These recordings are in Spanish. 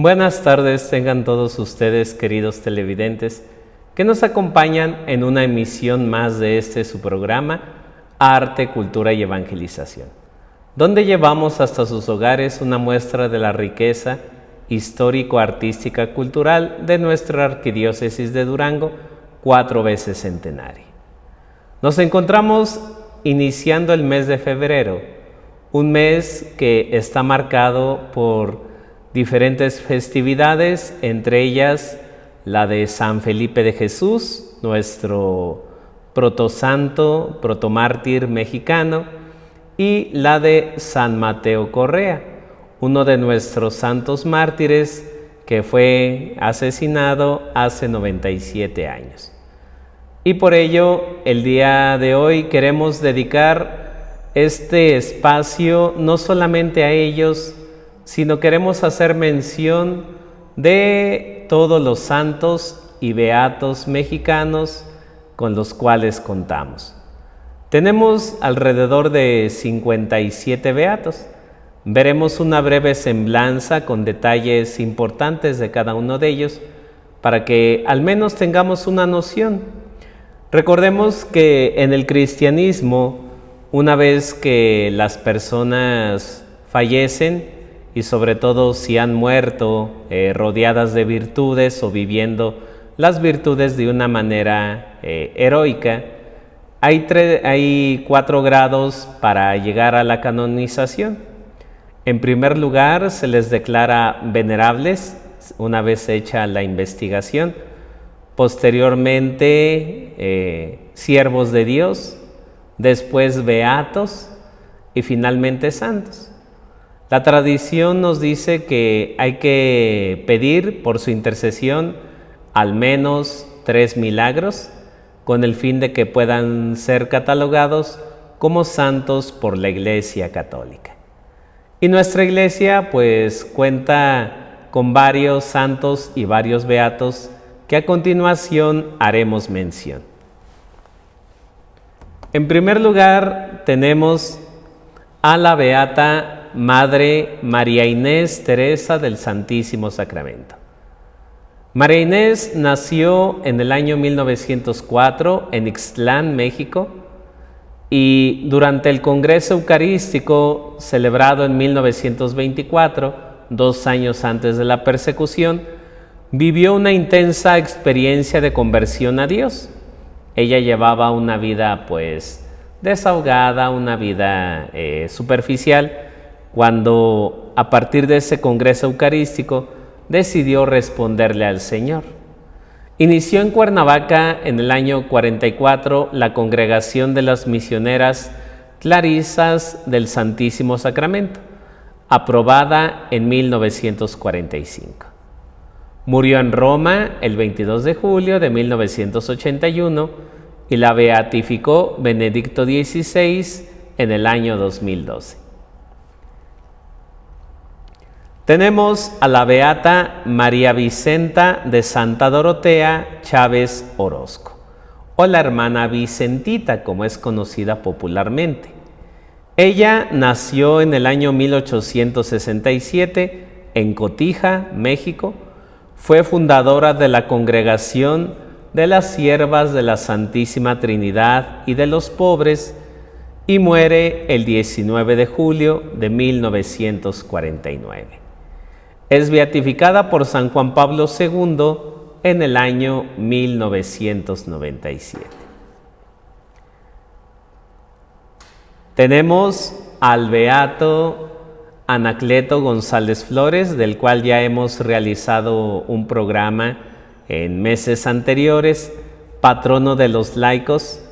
Buenas tardes tengan todos ustedes, queridos televidentes, que nos acompañan en una emisión más de su programa, Arte, Cultura y Evangelización, donde llevamos hasta sus hogares una muestra de la riqueza histórico-artística cultural de nuestra Arquidiócesis de Durango, 4 veces centenaria. Nos encontramos iniciando el mes de febrero, un mes que está marcado por diferentes festividades, entre ellas la de San Felipe de Jesús, nuestro protosanto, protomártir mexicano, y la de San Mateo Correa, uno de nuestros santos mártires que fue asesinado hace 97 años. Y por ello, el día de hoy queremos dedicar este espacio no solamente a ellos, sino queremos hacer mención de todos los santos y beatos mexicanos con los cuales contamos. Tenemos alrededor de 57 beatos. Veremos una breve semblanza con detalles importantes de cada uno de ellos para que al menos tengamos una noción. Recordemos que en el cristianismo, una vez que las personas fallecen, y sobre todo si han muerto rodeadas de virtudes o viviendo las virtudes de una manera heroica, hay 4 grados para llegar a la canonización. En primer lugar, se les declara venerables una vez hecha la investigación. Posteriormente, siervos de Dios, después beatos y finalmente santos. La tradición nos dice que hay que pedir por su intercesión al menos 3 milagros con el fin de que puedan ser catalogados como santos por la Iglesia Católica. Y nuestra Iglesia pues cuenta con varios santos y varios beatos que a continuación haremos mención. En primer lugar tenemos a la beata Madre María Inés Teresa del Santísimo Sacramento. María Inés nació en el año 1904 en Ixtlán, México, y durante el Congreso Eucarístico celebrado en 1924, 2 años antes de la persecución, vivió una intensa experiencia de conversión a Dios. Ella llevaba una vida pues desahogada, una vida superficial, cuando a partir de ese Congreso Eucarístico decidió responderle al Señor. Inició en Cuernavaca en el año 44 la Congregación de las Misioneras Clarisas del Santísimo Sacramento, aprobada en 1945. Murió en Roma el 22 de julio de 1981 y la beatificó Benedicto XVI en el año 2012. Tenemos a la beata María Vicenta de Santa Dorotea Chávez Orozco, o la hermana Vicentita, como es conocida popularmente. Ella nació en el año 1867 en Cotija, México. Fue fundadora de la Congregación de las Siervas de la Santísima Trinidad y de los Pobres y muere el 19 de julio de 1949. Es beatificada por San Juan Pablo II en el año 1997. Tenemos al beato Anacleto González Flores, del cual ya hemos realizado un programa en meses anteriores, patrono de los laicos.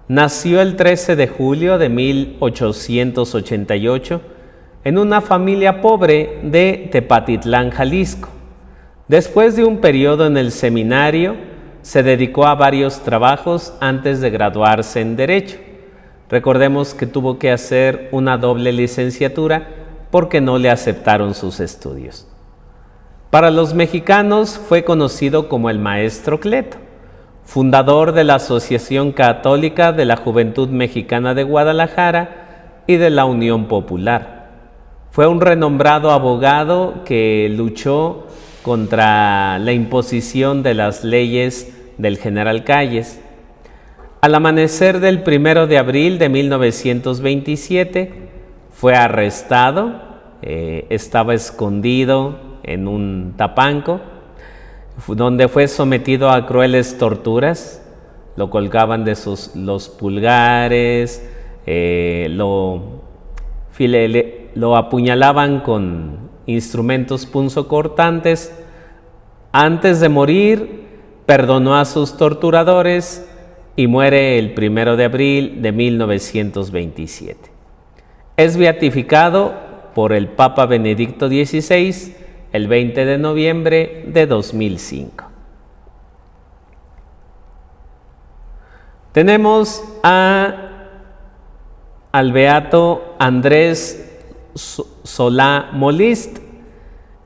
Nació el 13 de julio de 1888 en una familia pobre de Tepatitlán, Jalisco. Después de un periodo en el seminario, se dedicó a varios trabajos antes de graduarse en Derecho. Recordemos que tuvo que hacer una doble licenciatura porque no le aceptaron sus estudios. Para los mexicanos fue conocido como el Maestro Cleto, fundador de la Asociación Católica de la Juventud Mexicana de Guadalajara y de la Unión Popular. Fue un renombrado abogado que luchó contra la imposición de las leyes del general Calles. Al amanecer del 1 de abril de 1927 fue arrestado, estaba escondido en un tapanco, donde fue sometido a crueles torturas. Lo colgaban de los pulgares, lo apuñalaban con instrumentos punzocortantes. Antes de morir, perdonó a sus torturadores y muere el 1 de abril de 1927. Es beatificado por el Papa Benedicto XVI el 20 de noviembre de 2005. Tenemos al beato Andrés Solá Molist.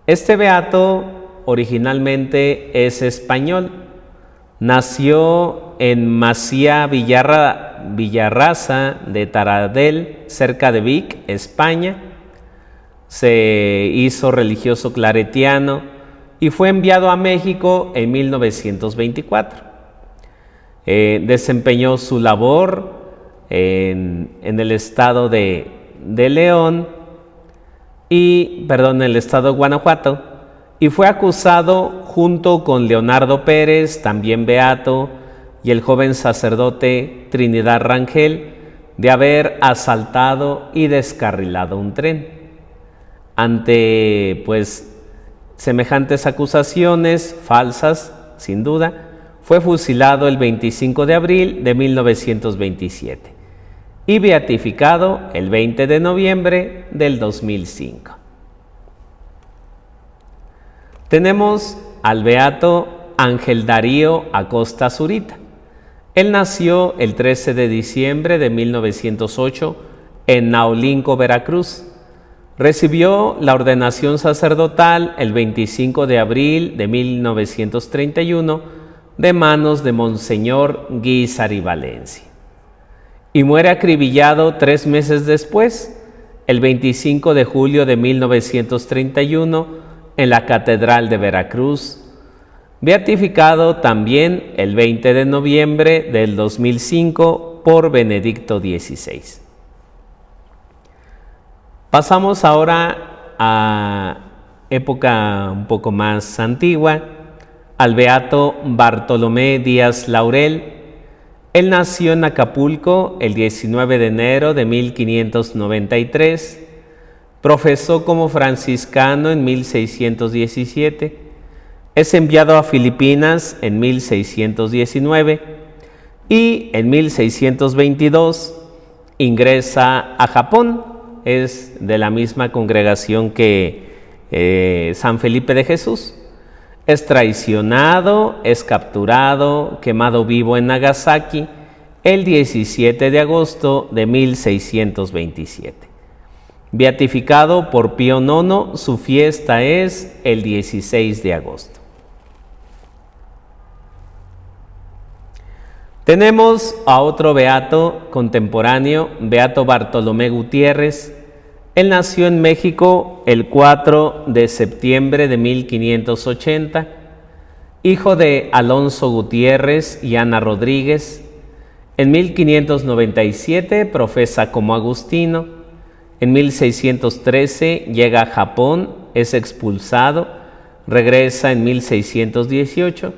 Este beato originalmente es español. Nació en Masía Villarraza de Taradell, cerca de Vic, España. Se hizo religioso claretiano y fue enviado a México en 1924. Desempeñó su labor en el estado de el estado de Guanajuato, y fue acusado junto con Leonardo Pérez, también beato, y el joven sacerdote Trinidad Rangel, de haber asaltado y descarrilado un tren. Ante semejantes acusaciones falsas, sin duda, fue fusilado el 25 de abril de 1927 y beatificado el 20 de noviembre del 2005. Tenemos al beato Ángel Darío Acosta Zurita. Él nació el 13 de diciembre de 1908 en Naolinco, Veracruz. Recibió la ordenación sacerdotal el 25 de abril de 1931 de manos de Monseñor Guízar Valencia, y muere acribillado 3 meses después, el 25 de julio de 1931, en la Catedral de Veracruz, beatificado también el 20 de noviembre del 2005 por Benedicto XVI. Pasamos ahora a época un poco más antigua, al beato Bartolomé Díaz Laurel. Él nació en Acapulco el 19 de enero de 1593, profesó como franciscano en 1617, es enviado a Filipinas en 1619 y en 1622 ingresa a Japón. Es de la misma congregación que San Felipe de Jesús. Es traicionado, es capturado, quemado vivo en Nagasaki el 17 de agosto de 1627. Beatificado por Pío IX, su fiesta es el 16 de agosto. Tenemos a otro beato contemporáneo, beato Bartolomé Gutiérrez. Él nació en México el 4 de septiembre de 1580, hijo de Alonso Gutiérrez y Ana Rodríguez. En 1597 profesa como agustino. En 1613 llega a Japón, es expulsado, regresa en 1618,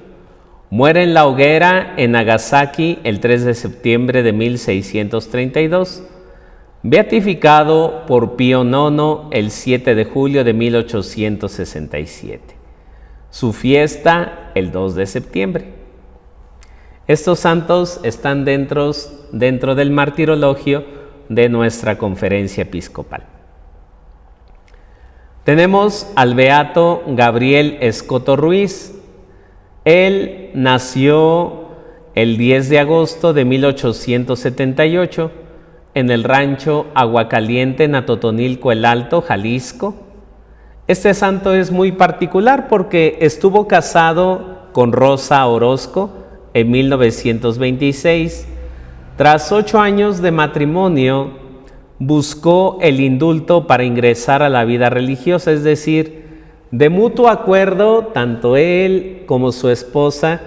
muere en la hoguera en Nagasaki el 3 de septiembre de 1632, beatificado por Pío IX el 7 de julio de 1867. Su fiesta el 2 de septiembre. Estos santos están dentro del martirologio de nuestra conferencia episcopal. Tenemos al beato Gabriel Escoto Ruiz. Él nació el 10 de agosto de 1878 en el rancho Aguacaliente, en Atotonilco el Alto, Jalisco. Este santo es muy particular porque estuvo casado con Rosa Orozco en 1926. Tras 8 años de matrimonio, buscó el indulto para ingresar a la vida religiosa, es decir, de mutuo acuerdo, tanto él como su esposa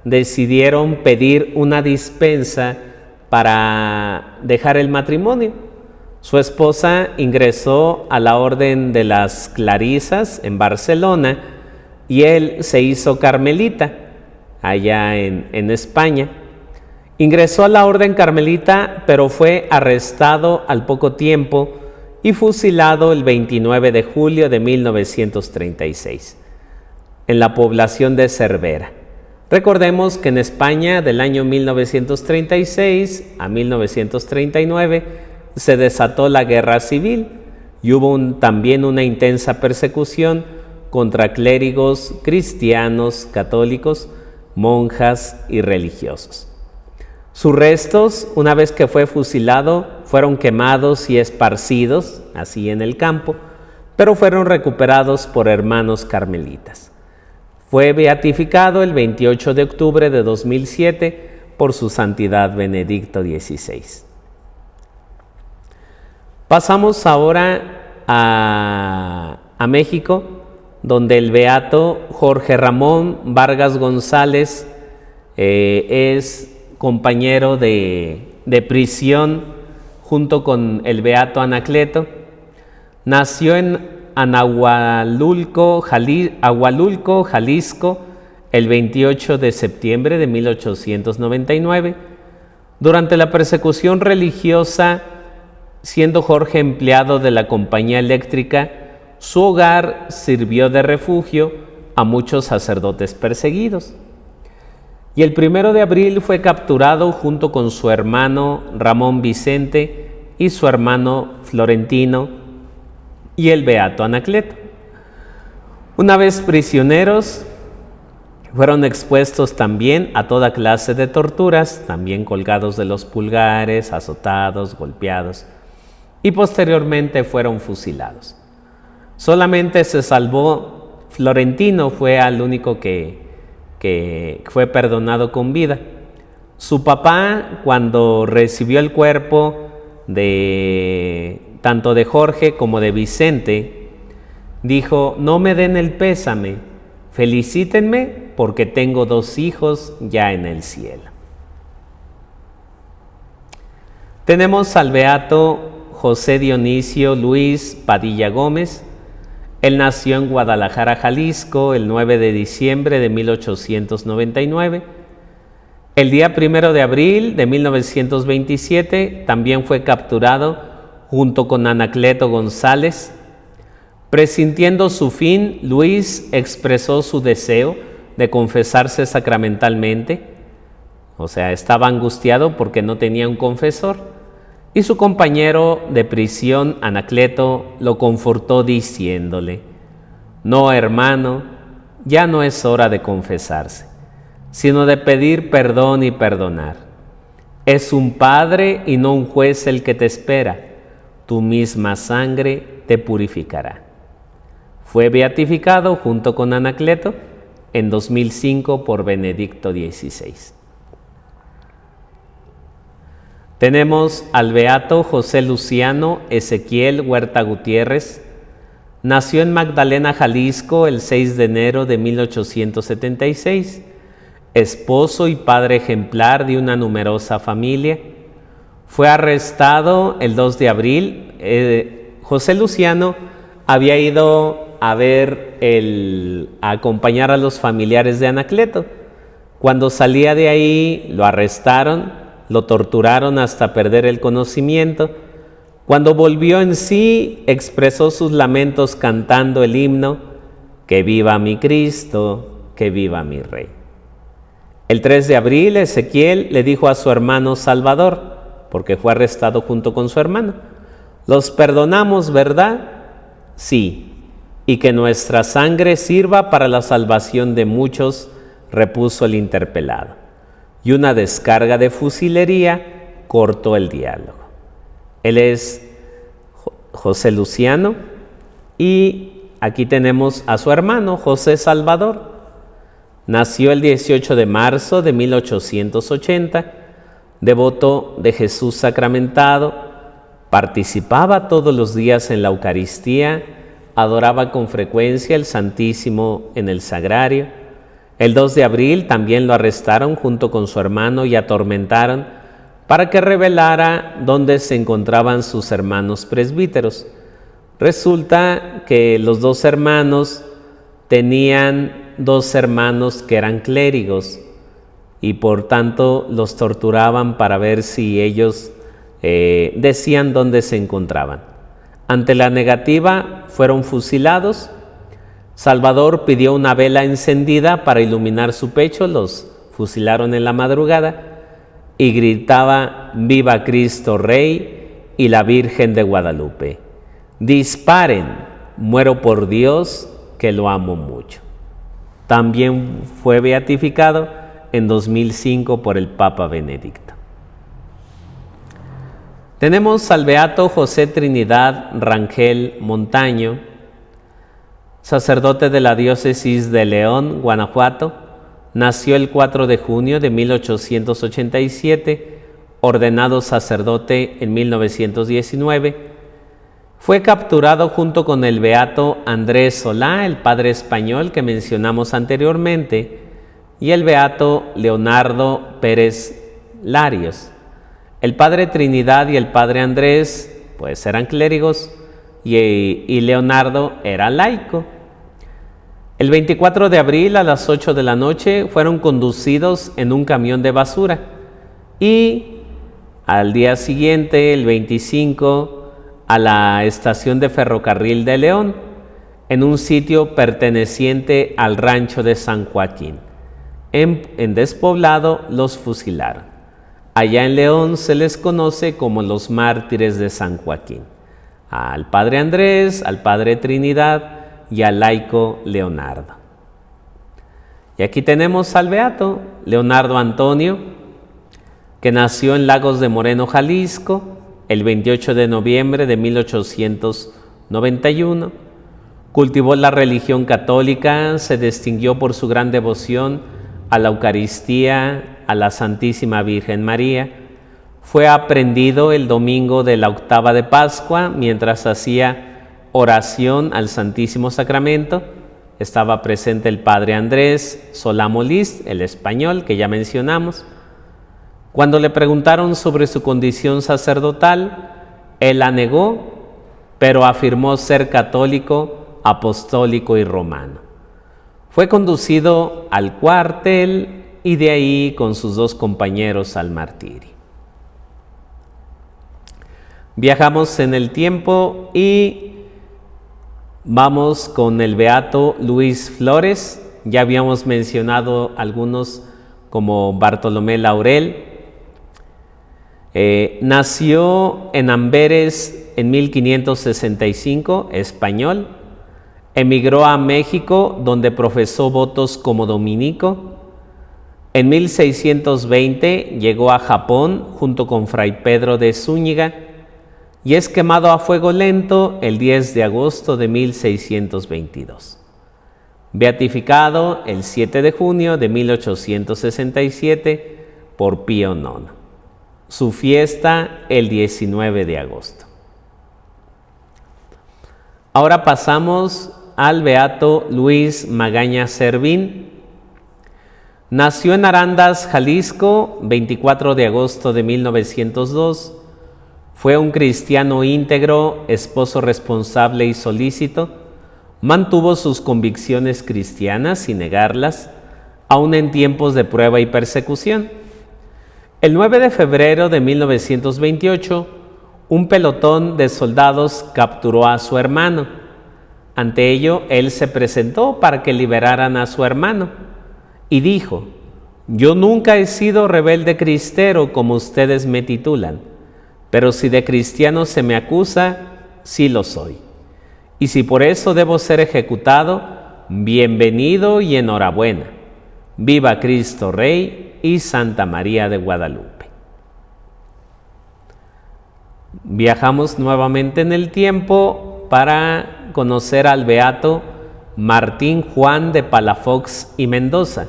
decidieron pedir una dispensa para dejar el matrimonio. Su esposa ingresó a la Orden de las Clarisas en Barcelona y él se hizo carmelita allá en España. Ingresó a la Orden Carmelita, pero fue arrestado al poco tiempo y fusilado el 29 de julio de 1936 en la población de Cervera. Recordemos que en España del año 1936 a 1939 se desató la guerra civil y hubo también una intensa persecución contra clérigos cristianos, católicos, monjas y religiosos. Sus restos, una vez que fue fusilado, fueron quemados y esparcidos, así en el campo, pero fueron recuperados por hermanos carmelitas. Fue beatificado el 28 de octubre de 2007 por su santidad Benedicto XVI. Pasamos ahora a México, donde el beato Jorge Ramón Vargas González es compañero de prisión junto con el beato Anacleto. Nació en Agualulco, Jalisco, el 28 de septiembre de 1899. Durante la persecución religiosa, siendo Jorge empleado de la compañía eléctrica, su hogar sirvió de refugio a muchos sacerdotes perseguidos. Y el 1 de abril fue capturado junto con su hermano Ramón Vicente y su hermano Florentino y el beato Anacleto. Una vez prisioneros, fueron expuestos también a toda clase de torturas, también colgados de los pulgares, azotados, golpeados, y posteriormente fueron fusilados. Solamente se salvó Florentino, fue al único que fue perdonado con vida. Su papá, cuando recibió el cuerpo tanto de Jorge como de Vicente, dijo: no me den el pésame, felicítenme porque tengo 2 hijos ya en el cielo. Tenemos al beato José Dionisio Luis Padilla Gómez. Él nació en Guadalajara, Jalisco, el 9 de diciembre de 1899. El día 1 de abril de 1927 también fue capturado junto con Anacleto González. Presintiendo su fin, Luis expresó su deseo de confesarse sacramentalmente, o sea, estaba angustiado porque no tenía un confesor. Y su compañero de prisión, Anacleto, lo confortó diciéndole: no, hermano, ya no es hora de confesarse, sino de pedir perdón y perdonar. Es un padre y no un juez el que te espera. Tu misma sangre te purificará. Fue beatificado junto con Anacleto en 2005 por Benedicto XVI. Tenemos al beato José Luciano Ezequiel Huerta Gutiérrez. Nació en Magdalena, Jalisco, el 6 de enero de 1876. Esposo y padre ejemplar de una numerosa familia. Fue arrestado el 2 de abril. José Luciano había ido a acompañar a los familiares de Anacleto. Cuando salía de ahí, lo arrestaron, lo torturaron hasta perder el conocimiento. Cuando volvió en sí, expresó sus lamentos cantando el himno: que viva mi Cristo, que viva mi Rey. El 3 de abril, Ezequiel le dijo a su hermano Salvador, porque fue arrestado junto con su hermano: los perdonamos, ¿verdad? Sí, y que nuestra sangre sirva para la salvación de muchos, repuso el interpelado. Y una descarga de fusilería cortó el diálogo. Él es José Luciano y aquí tenemos a su hermano José Salvador. Nació el 18 de marzo de 1880, devoto de Jesús sacramentado, Participaba todos los días en la Eucaristía, adoraba con frecuencia el Santísimo en el Sagrario. El 2 de abril también lo arrestaron junto con su hermano y atormentaron para que revelara dónde se encontraban sus hermanos presbíteros. Resulta que los dos hermanos tenían dos hermanos que eran clérigos y por tanto los torturaban para ver si ellos decían dónde se encontraban. Ante la negativa fueron fusilados. Salvador pidió una vela encendida para iluminar su pecho, los fusilaron en la madrugada y gritaba: «Viva Cristo Rey y la Virgen de Guadalupe. Disparen, muero por Dios que lo amo mucho». También fue beatificado en 2005 por el Papa Benedicto. Tenemos al beato José Trinidad Rangel Montaño, sacerdote de la diócesis de León, Guanajuato. Nació el 4 de junio de 1887, ordenado sacerdote en 1919. Fue capturado junto con el beato Andrés Solá, el padre español que mencionamos anteriormente, y el beato Leonardo Pérez Larios. El padre Trinidad y el padre Andrés pues eran clérigos y Leonardo era laico. El 24 de abril a las 8 de la noche fueron conducidos en un camión de basura y al día siguiente, el 25, a la estación de ferrocarril de León, en un sitio perteneciente al rancho de San Joaquín. En despoblado los fusilaron. Allá en León se les conoce como los mártires de San Joaquín. Al padre Andrés, al padre Trinidad y al laico Leonardo. Y aquí tenemos al beato Leonardo Antonio, que nació en Lagos de Moreno, Jalisco, el 28 de noviembre de 1891. Cultivó la religión católica, se distinguió por su gran devoción a la Eucaristía, a la Santísima Virgen María. Fue aprehendido el domingo de la octava de Pascua mientras hacía oración al Santísimo Sacramento. Estaba presente el padre Andrés Solá Molist, el español que ya mencionamos. Cuando le preguntaron sobre su condición sacerdotal, él la negó, pero afirmó ser católico, apostólico y romano. Fue conducido al cuartel y de ahí con sus dos compañeros al martirio. Viajamos en el tiempo y vamos con el beato Luis Flores. Ya habíamos mencionado algunos como Bartolomé Laurel. Nació en Amberes en 1565, español. Emigró a México, donde profesó votos como dominico. En 1620 llegó a Japón junto con Fray Pedro de Zúñiga y es quemado a fuego lento el 10 de agosto de 1622. Beatificado el 7 de junio de 1867 por Pío IX. Su fiesta el 19 de agosto. Ahora pasamos al beato Luis Magaña Servín. Nació en Arandas, Jalisco, 24 de agosto de 1902. Fue un cristiano íntegro, esposo responsable y solícito. Mantuvo sus convicciones cristianas sin negarlas, aun en tiempos de prueba y persecución. El 9 de febrero de 1928, un pelotón de soldados capturó a su hermano. Ante ello, él se presentó para que liberaran a su hermano. Y dijo: «Yo nunca he sido rebelde cristero como ustedes me titulan, pero si de cristiano se me acusa, sí lo soy. Y si por eso debo ser ejecutado, bienvenido y enhorabuena. Viva Cristo Rey y Santa María de Guadalupe». Viajamos nuevamente en el tiempo para conocer al beato Martín Juan de Palafox y Mendoza.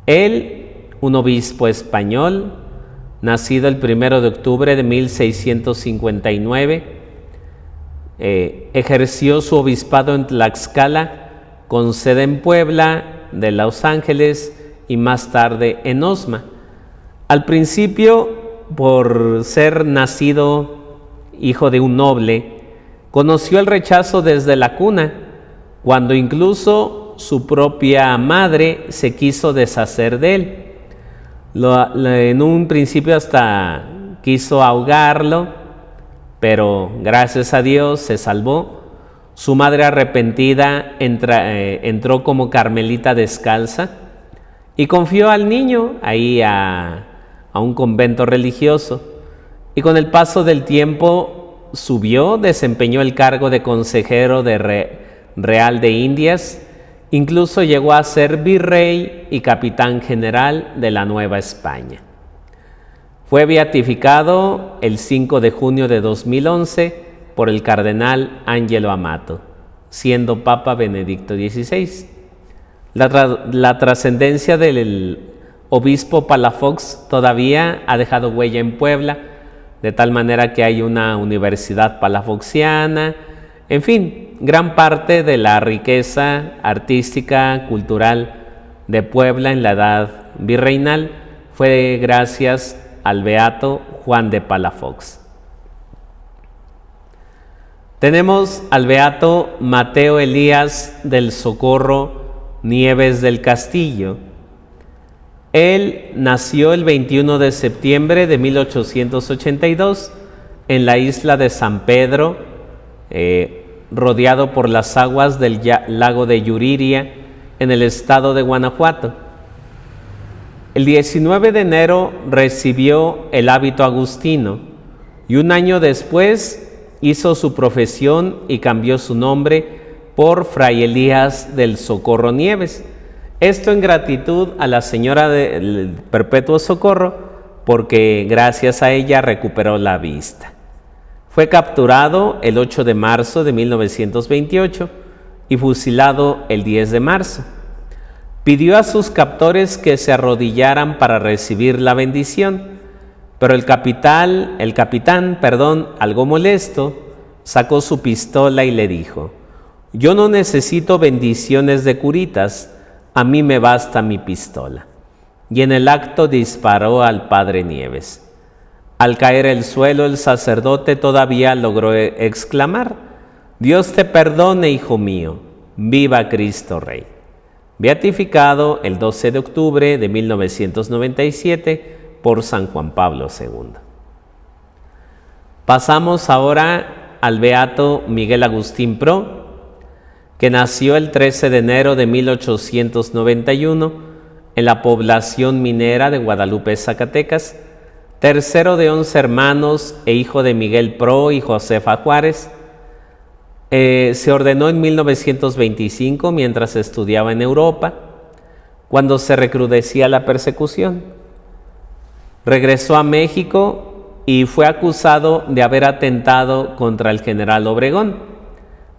Él, un obispo español, nacido el 1 de octubre de 1659. Ejerció su obispado en Tlaxcala, con sede en Puebla, de Los Ángeles y más tarde en Osma. Al principio, por ser nacido hijo de un noble, conoció el rechazo desde la cuna, cuando incluso su propia madre se quiso deshacer de él. En un principio hasta quiso ahogarlo, pero gracias a Dios se salvó. Su madre, arrepentida, entró como carmelita descalza y confió al niño ahí a un convento religioso. Y con el paso del tiempo subió, desempeñó el cargo de consejero real de Indias. Incluso llegó a ser virrey y capitán general de la Nueva España. Fue beatificado el 5 de junio de 2011 por el cardenal Angelo Amato, siendo Papa Benedicto XVI. La trascendencia del obispo Palafox todavía ha dejado huella en Puebla, de tal manera que hay una universidad palafoxiana. En fin, gran parte de la riqueza artística, cultural de Puebla en la edad virreinal fue gracias al beato Juan de Palafox. Tenemos al beato Mateo Elías del Socorro Nieves del Castillo. Él nació el 21 de septiembre de 1882 en la isla de San Pedro, rodeado por las aguas del lago de Yuriria, en el estado de Guanajuato. El 19 de enero recibió el hábito agustino y un año después hizo su profesión y cambió su nombre por Fray Elías del Socorro Nieves. Esto en gratitud a la Señora del Perpetuo Socorro, porque gracias a ella recuperó la vista. Fue capturado el 8 de marzo de 1928 y fusilado el 10 de marzo. Pidió a sus captores que se arrodillaran para recibir la bendición, pero el capitán, algo molesto, sacó su pistola y le dijo: «Yo no necesito bendiciones de curitas, a mí me basta mi pistola». Y en el acto disparó al padre Nieves. Al caer al suelo, el sacerdote todavía logró exclamar: «Dios te perdone, hijo mío, viva Cristo Rey». Beatificado el 12 de octubre de 1997 por San Juan Pablo II. Pasamos ahora al beato Miguel Agustín Pro, que nació el 13 de enero de 1891 en la población minera de Guadalupe, Zacatecas, tercero de 11 hermanos e hijo de Miguel Pro y Josefa Juárez. Se ordenó en 1925 mientras estudiaba en Europa, cuando se recrudecía la persecución. Regresó a México y fue acusado de haber atentado contra el general Obregón,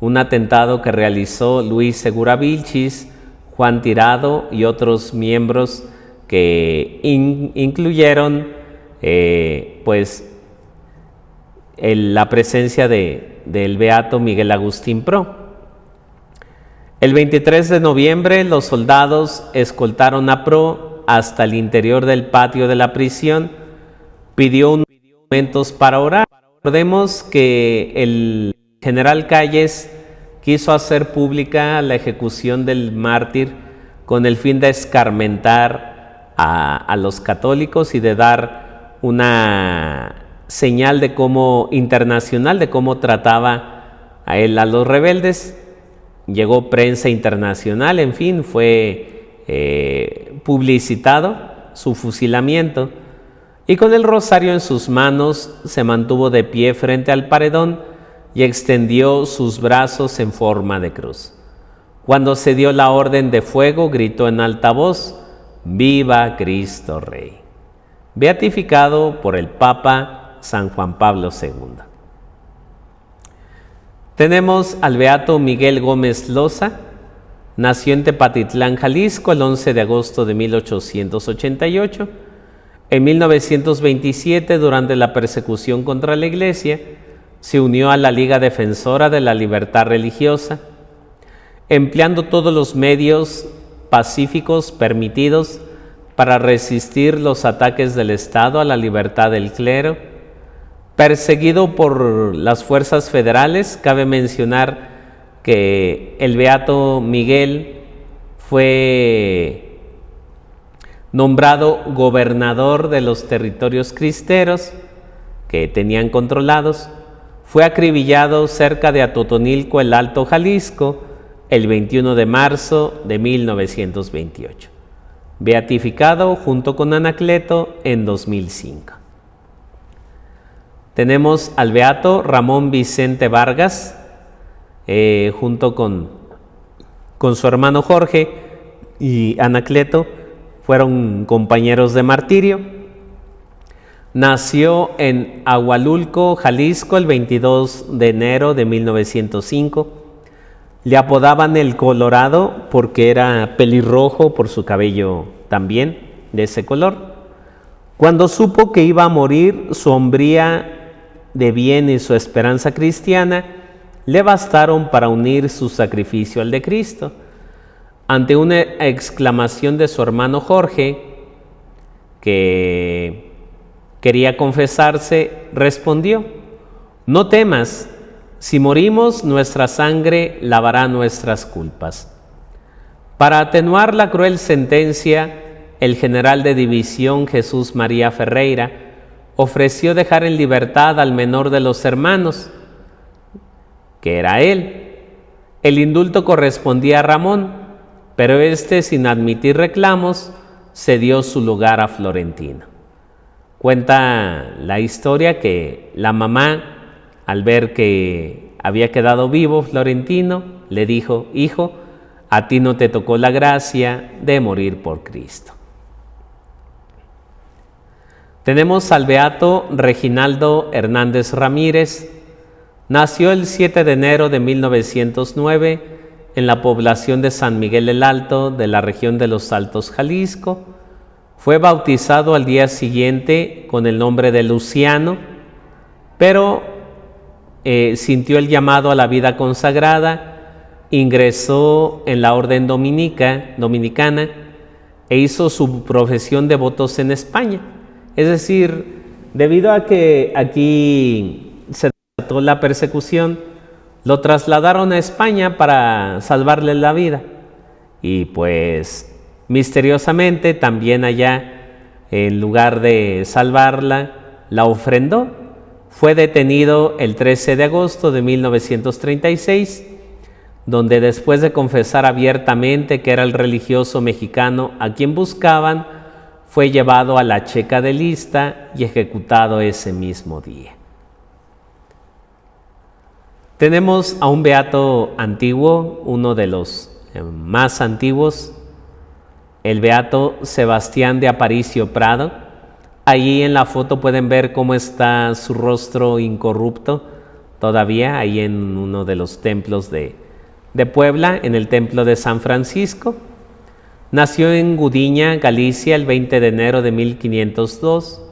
un atentado que realizó Luis Segura Vilchis, Juan Tirado y otros miembros que incluyeron la presencia del beato Miguel Agustín Pro. El 23 de noviembre los soldados escoltaron a Pro hasta el interior del patio de la prisión. Pidió unos momentos para orar. Recordemos que el general Calles quiso hacer pública la ejecución del mártir con el fin de escarmentar a los católicos y de dar una señal de cómo internacional, de cómo trataba a él a los rebeldes. Llegó prensa internacional, en fin, fue publicitado su fusilamiento, y con el rosario en sus manos se mantuvo de pie frente al paredón y extendió sus brazos en forma de cruz. Cuando se dio la orden de fuego, gritó en alta voz: «¡Viva Cristo Rey!». Beatificado por el Papa San Juan Pablo II. Tenemos al beato Miguel Gómez Loza. Nació en Tepatitlán, Jalisco, el 11 de agosto de 1888. En 1927, durante la persecución contra la Iglesia, se unió a la Liga Defensora de la Libertad Religiosa, empleando todos los medios pacíficos permitidos para resistir los ataques del Estado a la libertad del clero. Perseguido por las fuerzas federales, cabe mencionar que el beato Miguel fue nombrado gobernador de los territorios cristeros que tenían controlados. Fue acribillado cerca de Atotonilco, el Alto Jalisco, el 21 de marzo de 1928. Beatificado junto con Anacleto en 2005. Tenemos al beato Ramón Vicente Vargas, junto con su hermano Jorge y Anacleto, fueron compañeros de martirio. Nació en Agualulco, Jalisco, el 22 de enero de 1905. Le apodaban el Colorado porque era pelirrojo por su cabello también de ese color. Cuando supo que iba a morir, su hombría de bien y su esperanza cristiana le bastaron para unir su sacrificio al de Cristo. Ante una exclamación de su hermano Jorge, que quería confesarse, respondió: «No temas, si morimos, nuestra sangre lavará nuestras culpas». Para atenuar la cruel sentencia, el general de división Jesús María Ferreira ofreció dejar en libertad al menor de los hermanos, que era él. El indulto correspondía a Ramón, pero éste, sin admitir reclamos, cedió su lugar a Florentino. Cuenta la historia que la mamá, al ver que había quedado vivo Florentino, le dijo: «Hijo, a ti no te tocó la gracia de morir por Cristo». Tenemos al beato Reginaldo Hernández Ramírez. Nació el 7 de enero de 1909 en la población de San Miguel el Alto, de la región de los Altos, Jalisco. Fue bautizado al día siguiente con el nombre de Luciano, pero sintió el llamado a la vida consagrada, ingresó en la orden dominicana e hizo su profesión de votos en España. Es decir, debido a que aquí se trató la persecución, lo trasladaron a España para salvarle la vida. Y pues misteriosamente también allá, en lugar de salvarla, la ofrendó. Fue detenido el 13 de agosto de 1936, donde después de confesar abiertamente que era el religioso mexicano a quien buscaban, fue llevado a la Checa de Lista y ejecutado ese mismo día. Tenemos a un beato antiguo, uno de los más antiguos, el beato Sebastián de Aparicio Prado. Ahí en la foto pueden ver cómo está su rostro incorrupto todavía, ahí en uno de los templos de Puebla, en el templo de San Francisco. Nació en Gudiña, Galicia, el 20 de enero de 1502.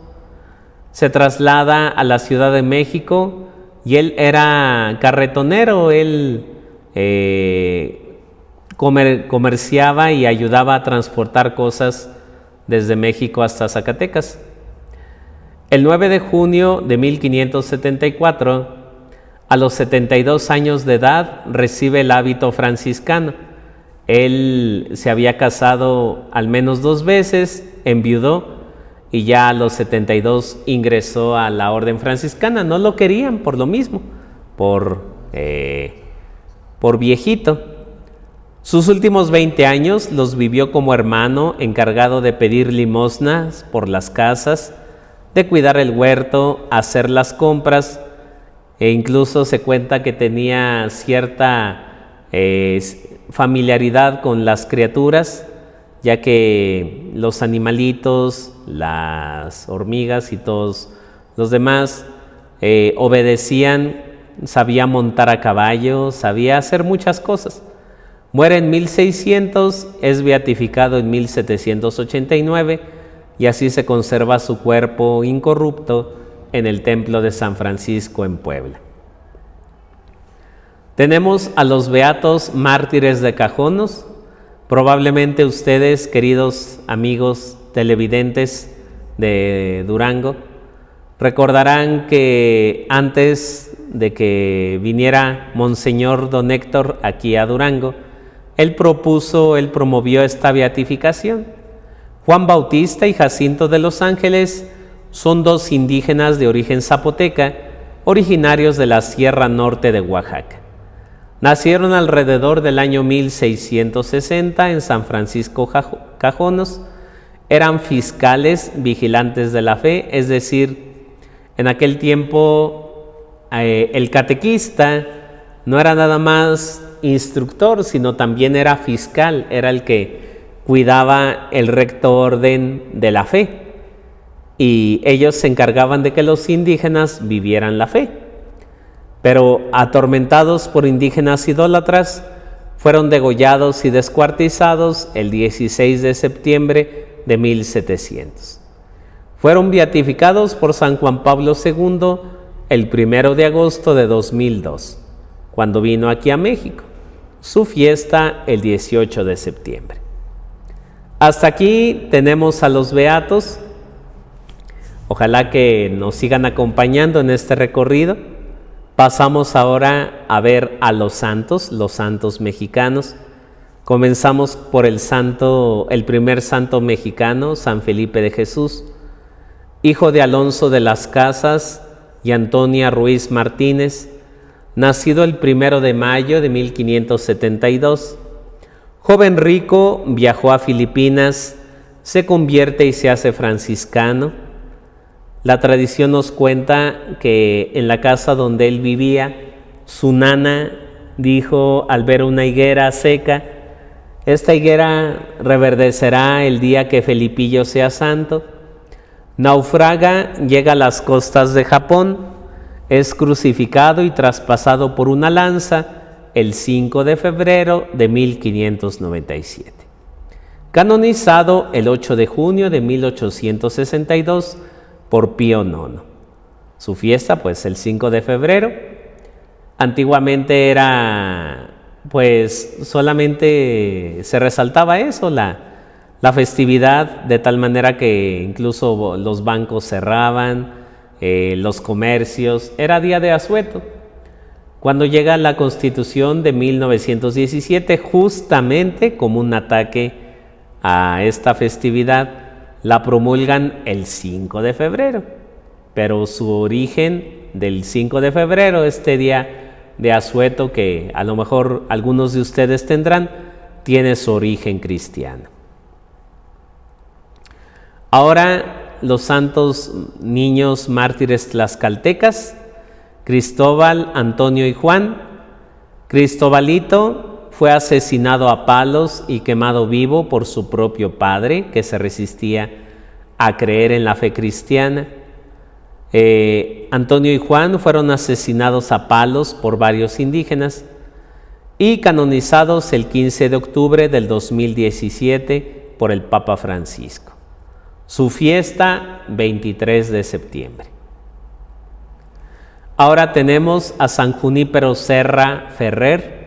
Se traslada a la Ciudad de México y él era carretonero. Él comerciaba y ayudaba a transportar cosas desde México hasta Zacatecas. El 9 de junio de 1574, a los 72 años de edad, recibe el hábito franciscano. Él se había casado al menos 2 veces, enviudó y ya a los 72 ingresó a la orden franciscana. No lo querían por lo mismo, por viejito. Sus últimos 20 años los vivió como hermano, encargado de pedir limosnas por las casas, de cuidar el huerto, hacer las compras, e incluso se cuenta que tenía cierta familiaridad con las criaturas, ya que los animalitos, las hormigas y todos los demás obedecían, sabía montar a caballo, sabía hacer muchas cosas. Muere en 1600, es beatificado en 1789 y así se conserva su cuerpo incorrupto en el templo de San Francisco en Puebla. Tenemos a los beatos mártires de Cajonos. Probablemente ustedes, queridos amigos televidentes de Durango, recordarán que antes de que viniera Monseñor Don Héctor aquí a Durango, él promovió esta beatificación. Juan Bautista y Jacinto de los Ángeles son dos indígenas de origen zapoteca, originarios de la Sierra Norte de Oaxaca. Nacieron alrededor del año 1660 en San Francisco Cajonos. Eran fiscales vigilantes de la fe, es decir, en aquel tiempo el catequista no era nada más instructor, sino también era fiscal, era el que cuidaba el recto orden de la fe, y ellos se encargaban de que los indígenas vivieran la fe. Pero atormentados por indígenas idólatras, fueron degollados y descuartizados el 16 de septiembre de 1700. Fueron beatificados por San Juan Pablo II el 1 de agosto de 2002, cuando vino aquí a México. Su fiesta el 18 de septiembre. Hasta aquí tenemos a los beatos. Ojalá que nos sigan acompañando en este recorrido. Pasamos ahora a ver a los santos mexicanos. Comenzamos por el primer santo mexicano, San Felipe de Jesús, hijo de Alonso de las Casas y Antonia Ruiz Martínez, nacido el 1 de mayo de 1572. Joven rico, viajó a Filipinas, se convierte y se hace franciscano. La tradición nos cuenta que en la casa donde él vivía, su nana dijo al ver una higuera seca: esta higuera reverdecerá el día que Felipillo sea santo. Naufraga, llega a las costas de Japón, es crucificado y traspasado por una lanza el 5 de febrero de 1597. Canonizado el 8 de junio de 1862 por Pío IX. Su fiesta, pues, el 5 de febrero. Antiguamente era, pues, solamente se resaltaba eso, la festividad, de tal manera que incluso los bancos cerraban, los comercios, era día de asueto. Cuando llega la Constitución de 1917, justamente como un ataque a esta festividad, la promulgan el 5 de febrero, pero su origen del 5 de febrero, este día de asueto que a lo mejor algunos de ustedes tendrán, tiene su origen cristiano. Ahora los santos niños mártires tlaxcaltecas, Cristóbal, Antonio y Juan. Cristobalito fue asesinado a palos y quemado vivo por su propio padre, que se resistía a creer en la fe cristiana. Antonio y Juan fueron asesinados a palos por varios indígenas y canonizados el 15 de octubre del 2017 por el Papa Francisco. Su fiesta, 23 de septiembre. Ahora tenemos a San Junípero Serra Ferrer,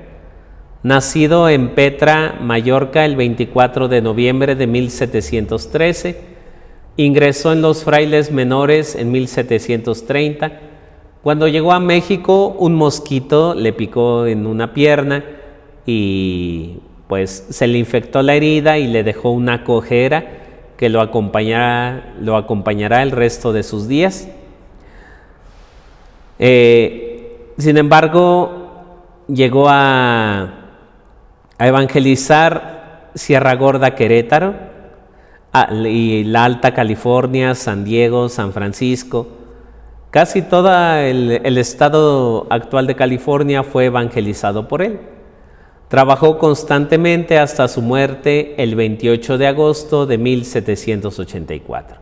nacido en Petra, Mallorca, el 24 de noviembre de 1713, ingresó en los frailes menores en 1730. Cuando llegó a México, un mosquito le picó en una pierna y pues se le infectó la herida y le dejó una cojera que lo acompañará el resto de sus días. Sin embargo, llegó a evangelizar Sierra Gorda, Querétaro, y la Alta California, San Diego, San Francisco. Casi todo el estado actual de California fue evangelizado por él. Trabajó constantemente hasta su muerte el 28 de agosto de 1784.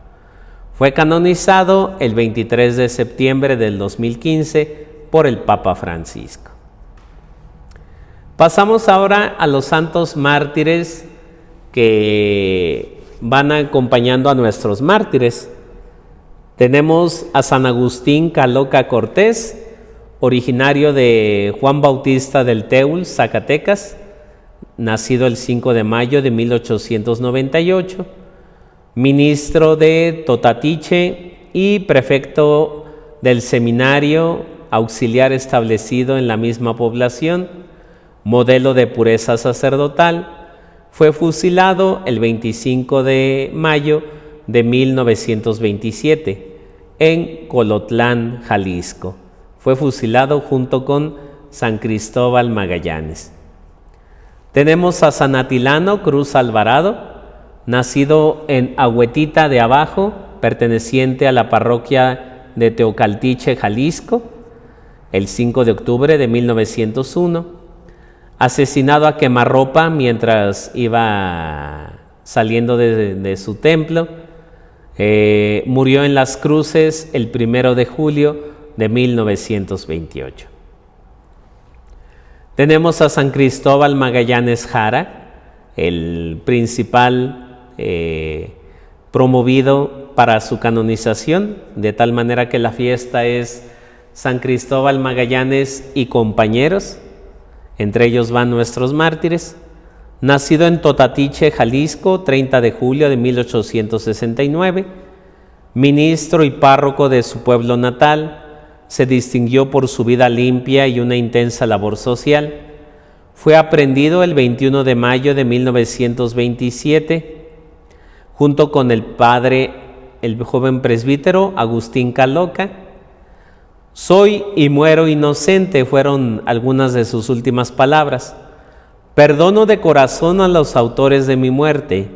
Fue canonizado el 23 de septiembre del 2015 por el Papa Francisco. Pasamos ahora a los santos mártires que van acompañando a nuestros mártires. Tenemos a San Agustín Caloca Cortés, originario de Juan Bautista del Teul, Zacatecas, nacido el 5 de mayo de 1898, ministro de Totatiche y prefecto del seminario auxiliar establecido en la misma población, modelo de pureza sacerdotal. Fue fusilado el 25 de mayo de 1927 en Colotlán, Jalisco. Fue fusilado junto con San Cristóbal Magallanes. Tenemos a San Atilano Cruz Alvarado, nacido en Ahuetita de Abajo, perteneciente a la parroquia de Teocaltiche, Jalisco, el 5 de octubre de 1901, asesinado a quemarropa mientras iba saliendo de su templo. Murió en Las Cruces el 1 de julio de 1928. Tenemos a San Cristóbal Magallanes Jara, el principal promovido para su canonización, de tal manera que la fiesta es San Cristóbal Magallanes y compañeros, entre ellos van nuestros mártires. Nacido en Totatiche, Jalisco, 30 de julio de 1869, ministro y párroco de su pueblo natal, se distinguió por su vida limpia y una intensa labor social. Fue aprehendido el 21 de mayo de 1927, junto con el joven presbítero Agustín Caloca. Soy y muero inocente, fueron algunas de sus últimas palabras. Perdono de corazón a los autores de mi muerte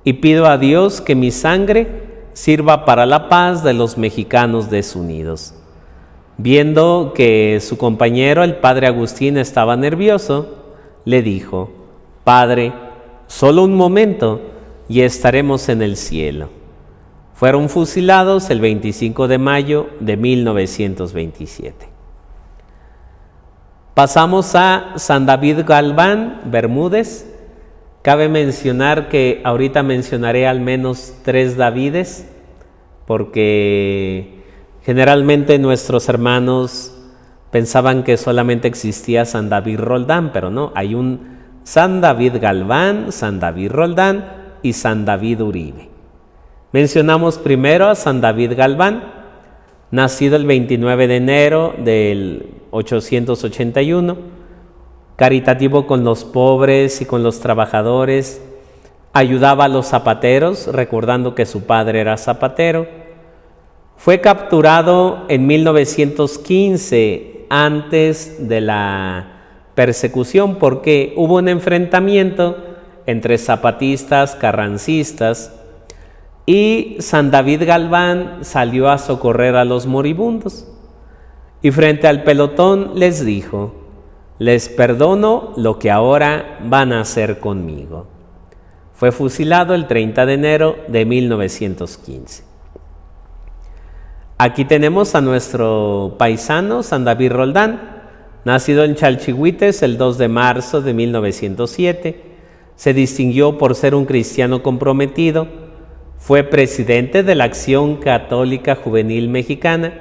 y pido a Dios que mi sangre sirva para la paz de los mexicanos desunidos. Viendo que su compañero, el padre Agustín, estaba nervioso, le dijo: Padre, solo un momento y estaremos en el cielo. Fueron fusilados el 25 de mayo de 1927. Pasamos a San David Galván Bermúdez. Cabe mencionar que ahorita mencionaré al menos 3 Davides, porque generalmente nuestros hermanos pensaban que solamente existía San David Roldán, pero no, hay un San David Galván, San David Roldán y San David Uribe. Mencionamos primero a San David Galván, nacido el 29 de enero del 881, caritativo con los pobres y con los trabajadores, ayudaba a los zapateros, recordando que su padre era zapatero. Fue capturado en 1915, antes de la persecución, porque hubo un enfrentamiento entre zapatistas, carrancistas, y San David Galván salió a socorrer a los moribundos. Y frente al pelotón les dijo: les perdono lo que ahora van a hacer conmigo. Fue fusilado el 30 de enero de 1915. Aquí tenemos a nuestro paisano San David Roldán, nacido en Chalchihuites el 2 de marzo de 1907. Se distinguió por ser un cristiano comprometido. Fue presidente de la Acción Católica Juvenil Mexicana,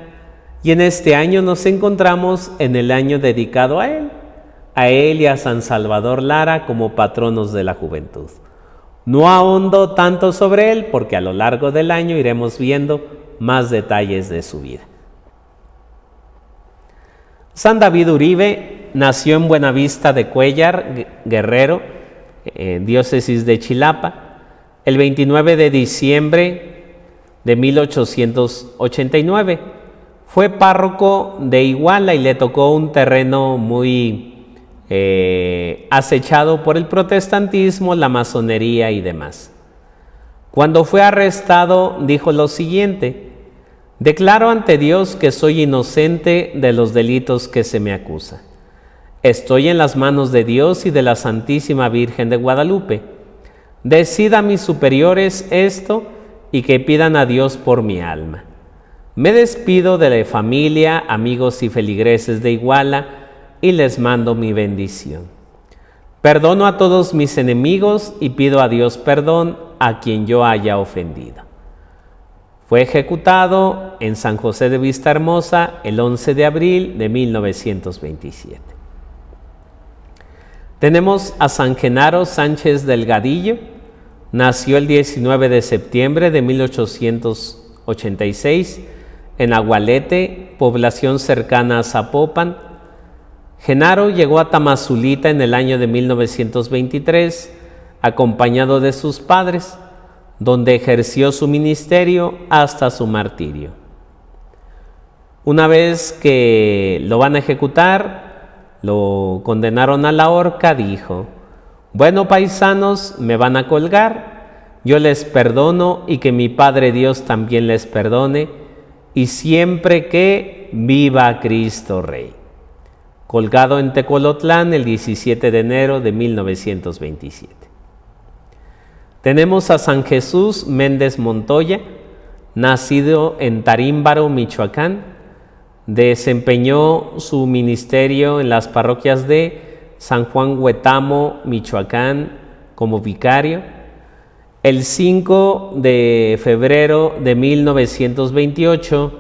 y en este año nos encontramos en el año dedicado a él y a San Salvador Lara como patronos de la juventud. No ahondo tanto sobre él porque a lo largo del año iremos viendo más detalles de su vida. San David Uribe nació en Buenavista de Cuéllar, Guerrero, diócesis de Chilapa, el 29 de diciembre de 1889. Fue párroco de Iguala y le tocó un terreno muy acechado por el protestantismo, la masonería y demás. Cuando fue arrestado dijo lo siguiente: declaro ante Dios que soy inocente de los delitos que se me acusa. Estoy en las manos de Dios y de la Santísima Virgen de Guadalupe. Decida mis superiores esto y que pidan a Dios por mi alma. Me despido de la familia, amigos y feligreses de Iguala y les mando mi bendición. Perdono a todos mis enemigos y pido a Dios perdón a quien yo haya ofendido. Fue ejecutado en San José de Vistahermosa el 11 de abril de 1927. Tenemos a San Genaro Sánchez Delgadillo. Nació el 19 de septiembre de 1886 en Agualete, población cercana a Zapopan. Genaro llegó a Tamazulita en el año de 1923, acompañado de sus padres, donde ejerció su ministerio hasta su martirio. Una vez que lo van a ejecutar, lo condenaron a la horca, dijo: bueno, paisanos, me van a colgar, yo les perdono y que mi Padre Dios también les perdone, y siempre que viva Cristo Rey. Colgado en Tecolotlán el 17 de enero de 1927. Tenemos a San Jesús Méndez Montoya, nacido en Tarímbaro, Michoacán. Desempeñó su ministerio en las parroquias de San Juan Huetamo, Michoacán, como vicario. El 5 de febrero de 1928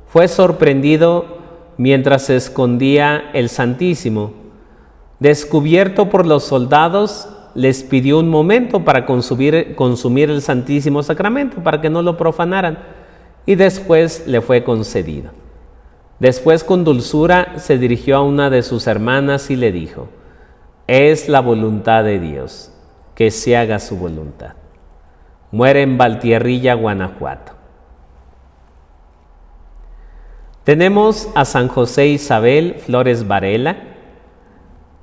fue sorprendido mientras se escondía el Santísimo. Descubierto por los soldados, les pidió un momento para consumir el Santísimo Sacramento, para que no lo profanaran, y después le fue concedido. Después, con dulzura, se dirigió a una de sus hermanas y le dijo: es la voluntad de Dios, que se haga su voluntad. Muere en Valtierrilla, Guanajuato. Tenemos a San José Isabel Flores Varela.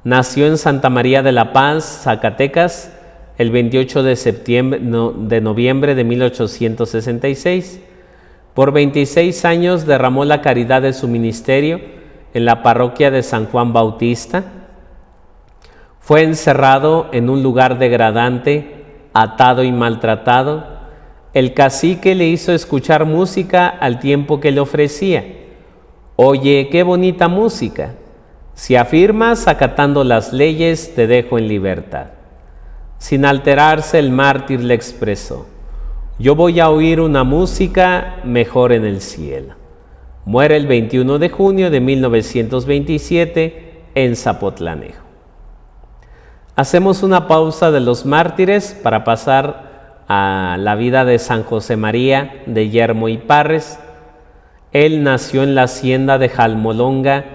Nació en Santa María de la Paz, Zacatecas, el 28 de noviembre de 1866. Por 26 años derramó la caridad de su ministerio en la parroquia de San Juan Bautista. Fue encerrado en un lugar degradante, atado y maltratado. El cacique le hizo escuchar música al tiempo que le ofrecía: oye, qué bonita música. Si afirmas acatando las leyes, te dejo en libertad. Sin alterarse, el mártir le expresó: yo voy a oír una música mejor en el cielo. Muere el 21 de junio de 1927 en Zapotlanejo. Hacemos una pausa de los mártires para pasar a la vida de San José María de Yermo y Parres. Él nació en la hacienda de Jalmolonga,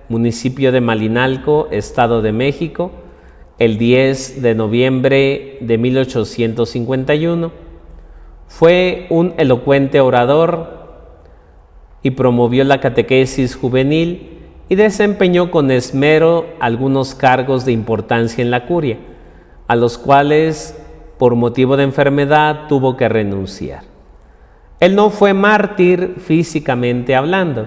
municipio de Malinalco, Estado de México, el 10 de noviembre de 1851. Fue un elocuente orador y promovió la catequesis juvenil y desempeñó con esmero algunos cargos de importancia en la curia, a los cuales, por motivo de enfermedad, tuvo que renunciar. Él no fue mártir físicamente hablando.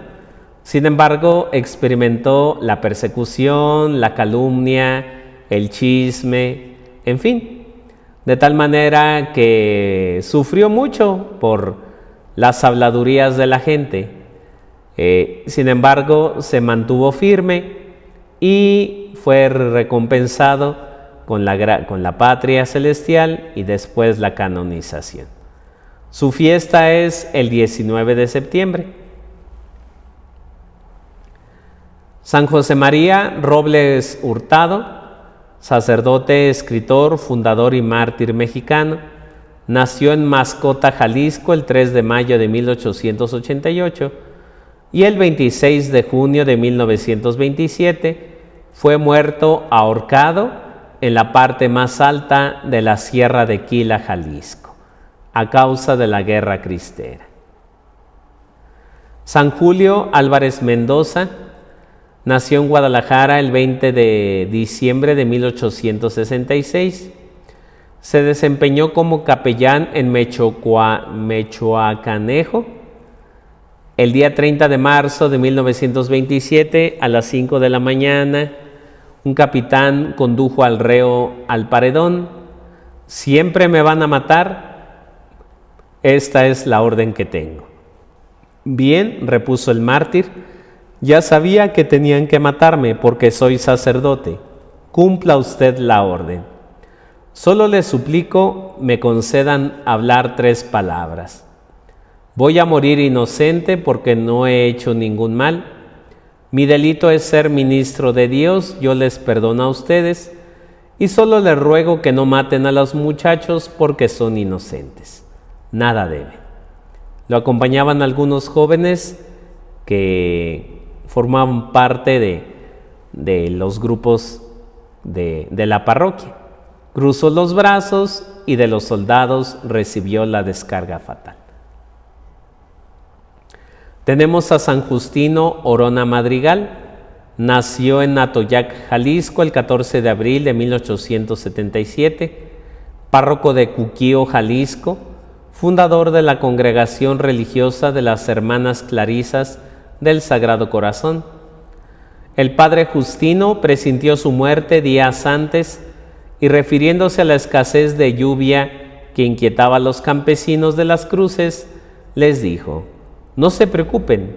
Sin embargo, experimentó la persecución, la calumnia, el chisme, en fin, de tal manera que sufrió mucho por las habladurías de la gente. Sin embargo, se mantuvo firme y fue recompensado con la patria celestial y después la canonización. Su fiesta es el 19 de septiembre. San José María Robles Hurtado, sacerdote, escritor, fundador y mártir mexicano, nació en Mascota, Jalisco, el 3 de mayo de 1888 y el 26 de junio de 1927 fue muerto ahorcado en la parte más alta de la Sierra de Quila, Jalisco, a causa de la Guerra Cristera. San Julio Álvarez Mendoza nació en Guadalajara el 20 de diciembre de 1866. Se desempeñó como capellán en Mechoacanejo. El día 30 de marzo de 1927, a las 5 de la mañana, un capitán condujo al reo al paredón. ¿Siempre me van a matar? Esta es la orden que tengo. Bien, repuso el mártir, ya sabía que tenían que matarme porque soy sacerdote. Cumpla usted la orden. Solo les suplico me concedan hablar 3 palabras. Voy a morir inocente porque no he hecho ningún mal. Mi delito es ser ministro de Dios, yo les perdono a ustedes y solo les ruego que no maten a los muchachos porque son inocentes. Nada deben. Lo acompañaban algunos jóvenes que formaban parte de los grupos de la parroquia. Cruzó los brazos y de los soldados recibió la descarga fatal. Tenemos a San Justino Orona Madrigal. Nació en Atoyac, Jalisco, el 14 de abril de 1877, párroco de Cuquío, Jalisco, fundador de la Congregación Religiosa de las Hermanas Clarisas del Sagrado Corazón. El padre Justino presintió su muerte días antes y, refiriéndose a la escasez de lluvia que inquietaba a los campesinos de las cruces, les dijo: no se preocupen,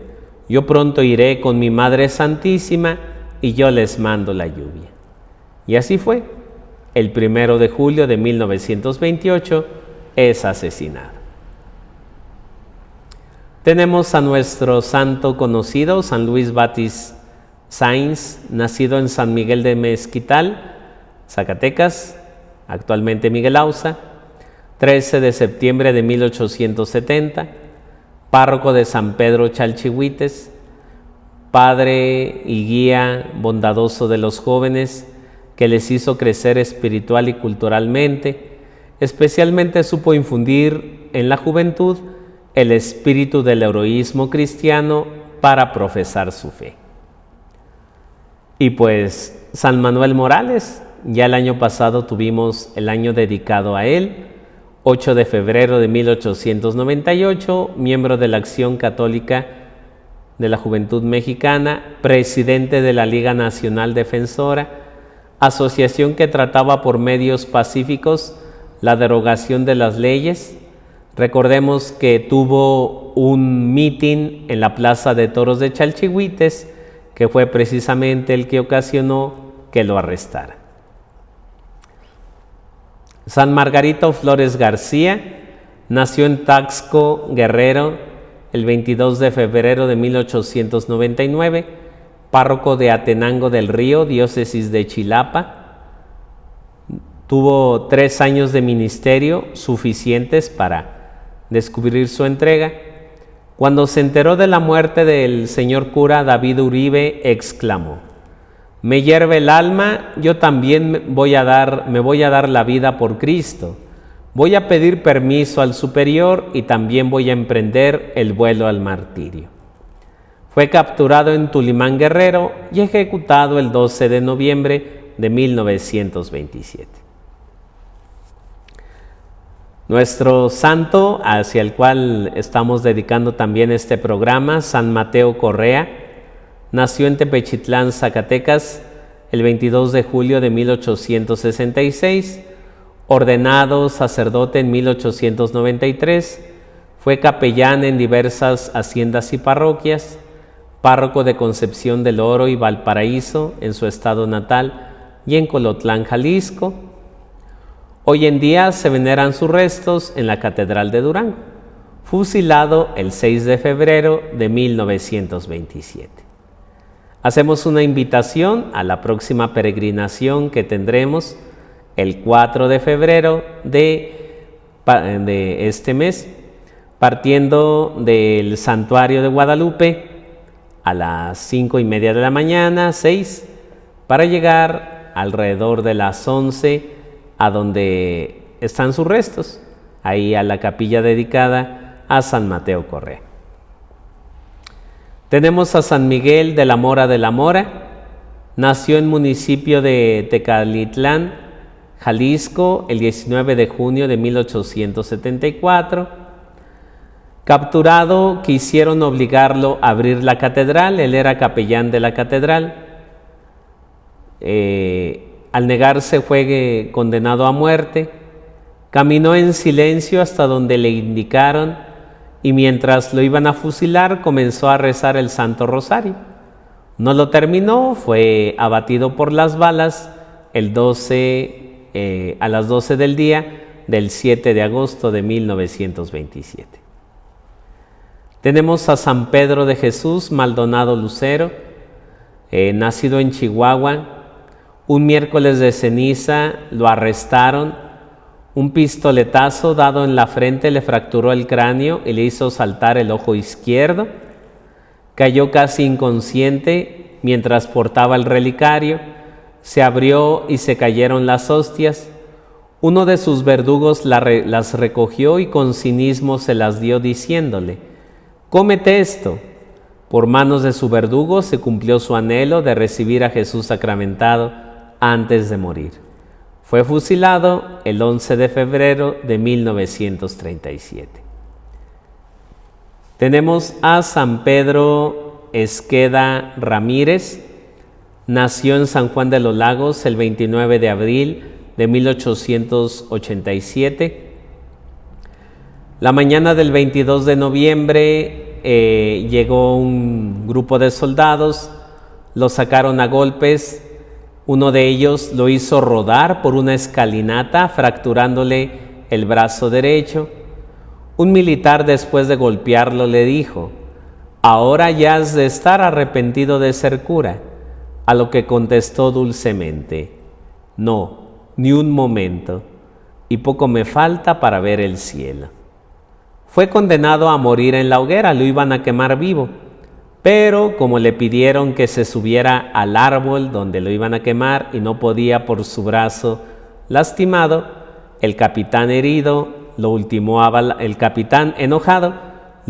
yo pronto iré con mi Madre Santísima y yo les mando la lluvia. Y así fue. El 1 de julio de 1928 es asesinado. Tenemos a nuestro santo conocido, San Luis Batis Sáenz, nacido en San Miguel de Mezquital, Zacatecas, actualmente Miguel Auza, 13 de septiembre de 1870, párroco de San Pedro Chalchihuites, padre y guía bondadoso de los jóvenes, que les hizo crecer espiritual y culturalmente. Especialmente supo infundir en la juventud el espíritu del heroísmo cristiano para profesar su fe. Y pues San Manuel Morales, ya el año pasado tuvimos el año dedicado a él, 8 de febrero de 1898, miembro de la Acción Católica de la Juventud Mexicana, presidente de la Liga Nacional Defensora, asociación que trataba por medios pacíficos la derogación de las leyes. Recordemos que tuvo un mitin en la Plaza de Toros de Chalchihuites, que fue precisamente el que ocasionó que lo arrestaran. San Margarito Flores García nació en Taxco, Guerrero, el 22 de febrero de 1899, párroco de Atenango del Río, diócesis de Chilapa. Tuvo 3 años de ministerio suficientes para descubrir su entrega. Cuando se enteró de la muerte del señor cura David Uribe, exclamó: me hierve el alma, yo también me voy a dar la vida por Cristo. Voy a pedir permiso al superior y también voy a emprender el vuelo al martirio. Fue capturado en Tulimán, Guerrero, y ejecutado el 12 de noviembre de 1927. Nuestro santo, hacia el cual estamos dedicando también este programa, San Mateo Correa, nació en Tepechitlán, Zacatecas, el 22 de julio de 1866, ordenado sacerdote en 1893, fue capellán en diversas haciendas y parroquias, párroco de Concepción del Oro y Valparaíso en su estado natal y en Colotlán, Jalisco. Hoy en día se veneran sus restos en la Catedral de Durango, fusilado el 6 de febrero de 1927. Hacemos una invitación a la próxima peregrinación que tendremos el 4 de febrero de este mes, partiendo del Santuario de Guadalupe a las 5:30 de la mañana, 6, para llegar alrededor de las 11 a donde están sus restos, ahí a la capilla dedicada a San Mateo Correa. Tenemos a San Miguel de la Mora de la Mora. Nació en municipio de Tecalitlán, Jalisco, el 19 de junio de 1874. Capturado, quisieron obligarlo a abrir la catedral. Él era capellán de la catedral. Al negarse fue condenado a muerte. Caminó en silencio hasta donde le indicaron, y mientras lo iban a fusilar comenzó a rezar el Santo Rosario. No lo terminó, fue abatido por las balas el 12 a las 12 del día del 7 de agosto de 1927. Tenemos a San Pedro de Jesús Maldonado Lucero, nacido en Chihuahua. Un miércoles de ceniza lo arrestaron. Un pistoletazo dado en la frente le fracturó el cráneo y le hizo saltar el ojo izquierdo. Cayó casi inconsciente mientras portaba el relicario. Se abrió y se cayeron las hostias. Uno de sus verdugos las recogió y con cinismo se las dio diciéndole: «Cómete esto». Por manos de su verdugo se cumplió su anhelo de recibir a Jesús sacramentado antes de morir. Fue fusilado el 11 de febrero de 1937. Tenemos a San Pedro Esqueda Ramírez. Nació en San Juan de los Lagos el 29 de abril de 1887. La mañana del 22 de noviembre llegó un grupo de soldados, lo sacaron a golpes. Uno de ellos lo hizo rodar por una escalinata, fracturándole el brazo derecho. Un militar, después de golpearlo, le dijo: «Ahora ya has de estar arrepentido de ser cura». A lo que contestó dulcemente: «No, ni un momento, y poco me falta para ver el cielo». Fue condenado a morir en la hoguera, lo iban a quemar vivo, pero como le pidieron que se subiera al árbol donde lo iban a quemar y no podía por su brazo lastimado, el capitán enojado lo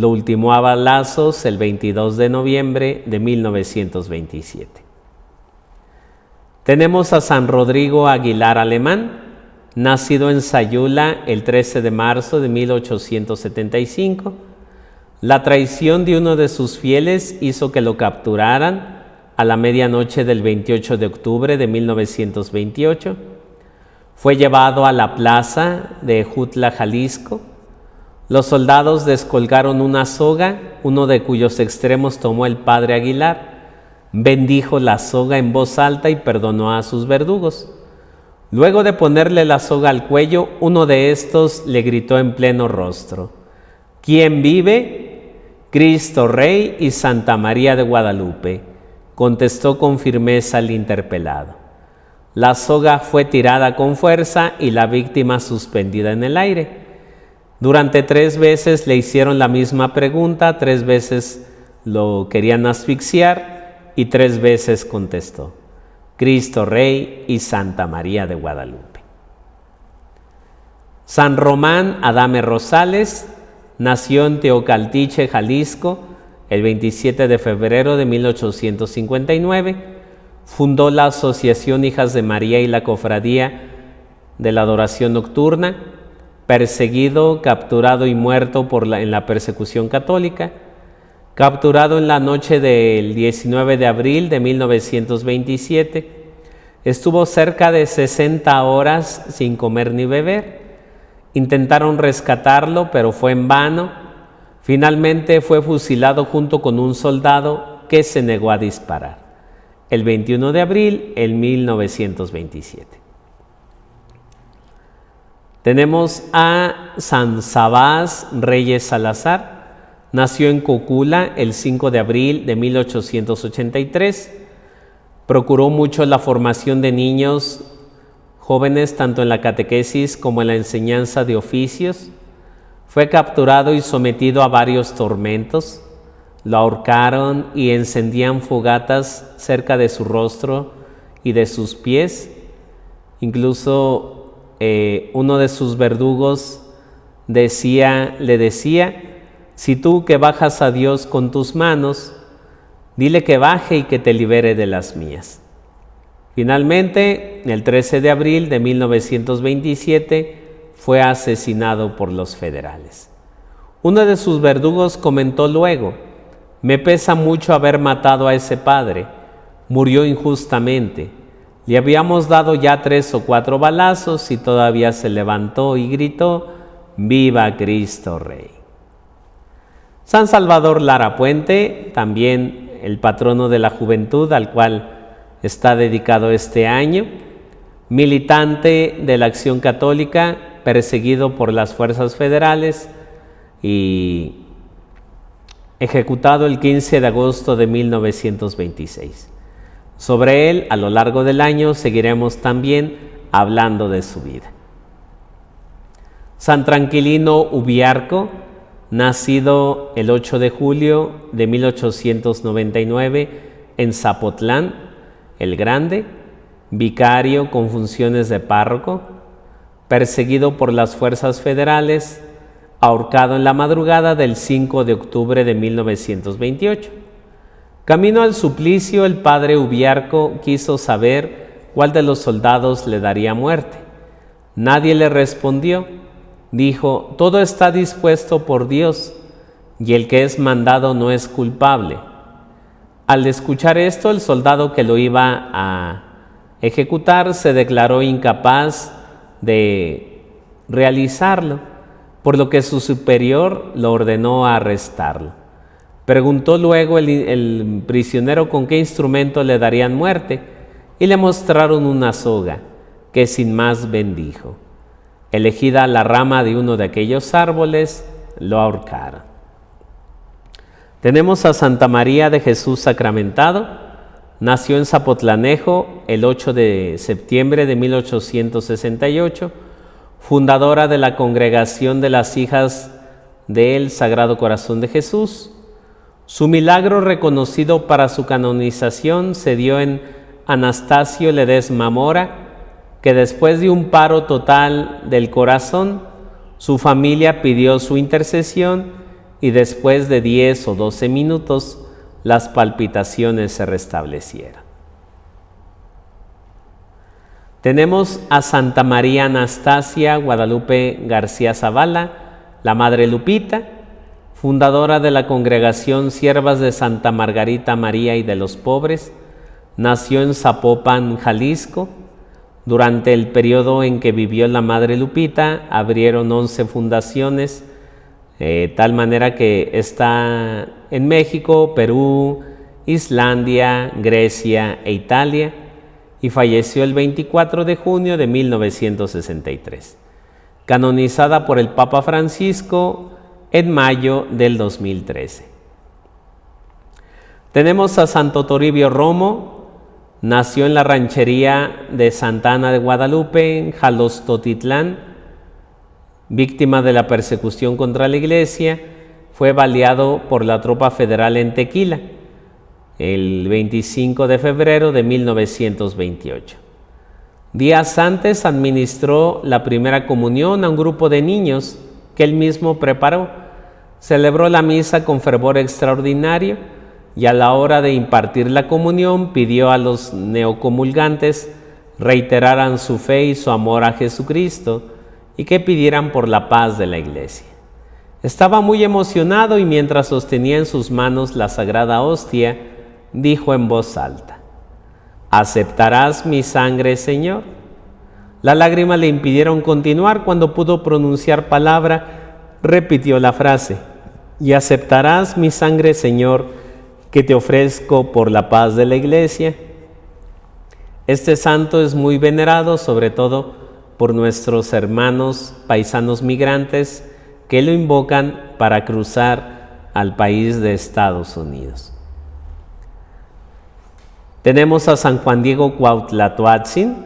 ultimó a balazos el 22 de noviembre de 1927. Tenemos a San Rodrigo Aguilar Alemán, nacido en Sayula el 13 de marzo de 1875. La traición de uno de sus fieles hizo que lo capturaran a la medianoche del 28 de octubre de 1928. Fue llevado a la plaza de Jutla, Jalisco. Los soldados descolgaron una soga, uno de cuyos extremos tomó el padre Aguilar. Bendijo la soga en voz alta y perdonó a sus verdugos. Luego de ponerle la soga al cuello, uno de estos le gritó en pleno rostro: «¿Quién vive? Cristo Rey y Santa María de Guadalupe», contestó con firmeza el interpelado. La soga fue tirada con fuerza y la víctima suspendida en el aire. Durante 3 veces le hicieron la misma pregunta, 3 veces lo querían asfixiar y 3 veces contestó: «Cristo Rey y Santa María de Guadalupe». San Román Adame Rosales nació en Teocaltiche, Jalisco, el 27 de febrero de 1859. Fundó la Asociación Hijas de María y la Cofradía de la Adoración Nocturna. Perseguido, capturado y muerto en la persecución católica. Capturado en la noche del 19 de abril de 1927, estuvo cerca de 60 horas sin comer ni beber. Intentaron rescatarlo, pero fue en vano. Finalmente fue fusilado junto con un soldado que se negó a disparar, el 21 de abril de 1927. Tenemos a San Sabás Reyes Salazar. Nació en Cocula el 5 de abril de 1883. Procuró mucho la formación de niños jóvenes, tanto en la catequesis como en la enseñanza de oficios. Fue capturado y sometido a varios tormentos. Lo ahorcaron y encendían fogatas cerca de su rostro y de sus pies. Incluso uno de sus verdugos le decía: «Si tú que bajas a Dios con tus manos, dile que baje y que te libere de las mías». Finalmente, el 13 de abril de 1927, fue asesinado por los federales. Uno de sus verdugos comentó luego: «Me pesa mucho haber matado a ese padre. Murió injustamente. Le habíamos dado ya 3 o 4 balazos y todavía se levantó y gritó: ¡Viva Cristo Rey!». San Salvador Lara Puente, también el patrono de la juventud, al cual está dedicado este año. militante de la Acción Católica, perseguido por las fuerzas federales y ejecutado el 15 de agosto de 1926. Sobre él, a lo largo del año, seguiremos también hablando de su vida. San Tranquilino Ubiarco, nacido el 8 de julio de 1899 en Zapotlán el Grande, vicario con funciones de párroco, perseguido por las fuerzas federales, ahorcado en la madrugada del 5 de octubre de 1928. Camino al suplicio, el padre Ubiarco quiso saber cuál de los soldados le daría muerte. Nadie le respondió. Dijo: todo está dispuesto por Dios, y el que es mandado no es culpable. Al escuchar esto, el soldado que lo iba a ejecutar se declaró incapaz de realizarlo, por lo que su superior lo ordenó arrestarlo. Preguntó luego el prisionero con qué instrumento le darían muerte, y le mostraron una soga, que sin más bendijo. Elegida la rama de uno de aquellos árboles, lo ahorcaron. Tenemos a Santa María de Jesús Sacramentado. Nació en Zapotlanejo el 8 de septiembre de 1868, fundadora de la Congregación de las Hijas del Sagrado Corazón de Jesús. Su milagro reconocido para su canonización se dio en Anastasio Ledesma Mora, que después de un paro total del corazón, su familia pidió su intercesión y después de 10 o 12 minutos las palpitaciones se restablecieron. Tenemos a Santa María Anastasia Guadalupe García Zavala, la Madre Lupita, fundadora de la Congregación Siervas de Santa Margarita María y de los Pobres. Nació en Zapopan, Jalisco. Durante el periodo en que vivió la Madre Lupita, abrieron 11 fundaciones, tal manera que está en México, Perú, Islandia, Grecia e Italia, y falleció el 24 de junio de 1963, canonizada por el Papa Francisco en mayo del 2013. Tenemos a Santo Toribio Romo. Nació en la ranchería de Santa Ana de Guadalupe, en Jalostotitlán. Víctima de la persecución contra la iglesia, fue baleado por la tropa federal en Tequila el 25 de febrero de 1928. Días antes administró la primera comunión a un grupo de niños que él mismo preparó. Celebró la misa con fervor extraordinario y a la hora de impartir la comunión pidió a los neocomulgantes reiteraran su fe y su amor a Jesucristo y que pidieran por la paz de la iglesia. Estaba muy emocionado y mientras sostenía en sus manos la sagrada hostia, dijo en voz alta: ¿aceptarás mi sangre, Señor? Las lágrimas le impidieron continuar. Cuando pudo pronunciar palabra, repitió la frase: ¿y aceptarás mi sangre, Señor, que te ofrezco por la paz de la iglesia? Este santo es muy venerado, sobre todo por nuestros hermanos paisanos migrantes que lo invocan para cruzar al país de Estados Unidos. Tenemos a San Juan Diego Cuauhtlatoatzin,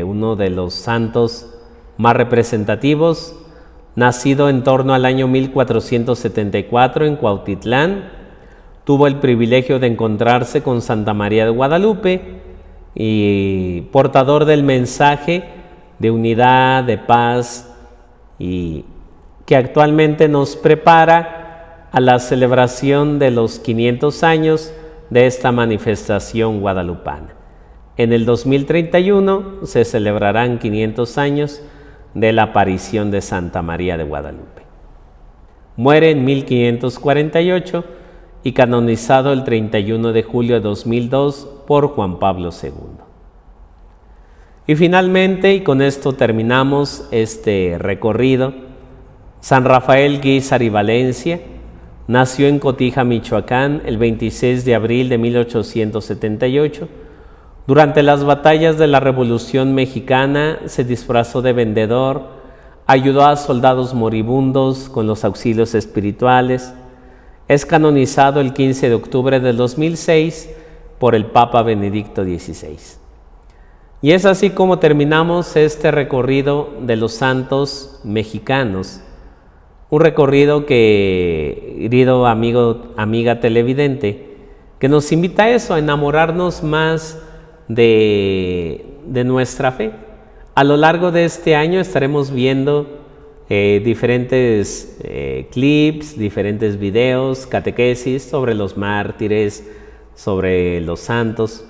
uno de los santos más representativos, nacido en torno al año 1474 en Cuautitlán. Tuvo el privilegio de encontrarse con Santa María de Guadalupe y portador del mensaje de unidad, de paz, y que actualmente nos prepara a la celebración de los 500 años de esta manifestación guadalupana. En el 2031 se celebrarán 500 años de la aparición de Santa María de Guadalupe. Muere en 1548 y canonizado el 31 de julio de 2002 por Juan Pablo II. Y finalmente, y con esto terminamos este recorrido, San Rafael Guízar y Valencia nació en Cotija, Michoacán, el 26 de abril de 1878. Durante las batallas de la Revolución Mexicana se disfrazó de vendedor, ayudó a soldados moribundos con los auxilios espirituales. Es canonizado el 15 de octubre del 2006 por el Papa Benedicto XVI. Y es así como terminamos este recorrido de los santos mexicanos. Un recorrido que, querido amigo, amiga televidente, que nos invita a eso, a enamorarnos más de nuestra fe. A lo largo de este año estaremos viendo diferentes clips, diferentes videos, catequesis sobre los mártires, sobre los santos.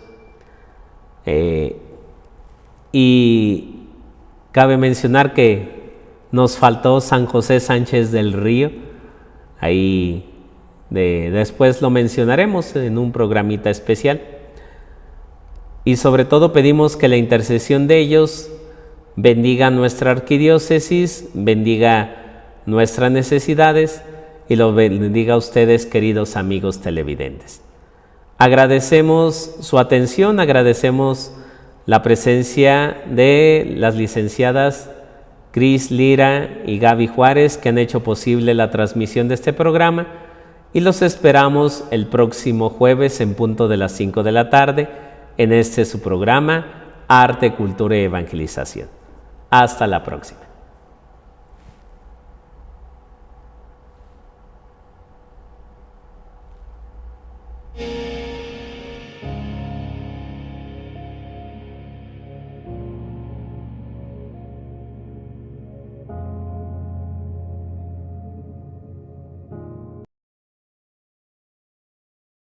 Y cabe mencionar que nos faltó San José Sánchez del Río. Ahí después lo mencionaremos en un programita especial. Y sobre todo pedimos que la intercesión de ellos bendiga nuestra arquidiócesis, bendiga nuestras necesidades y lo bendiga a ustedes, queridos amigos televidentes. Agradecemos su atención, agradecemos la presencia de las licenciadas Cris Lira y Gaby Juárez, que han hecho posible la transmisión de este programa, y los esperamos el próximo jueves en punto de las 5 de la tarde en su programa Arte, Cultura y Evangelización. Hasta la próxima.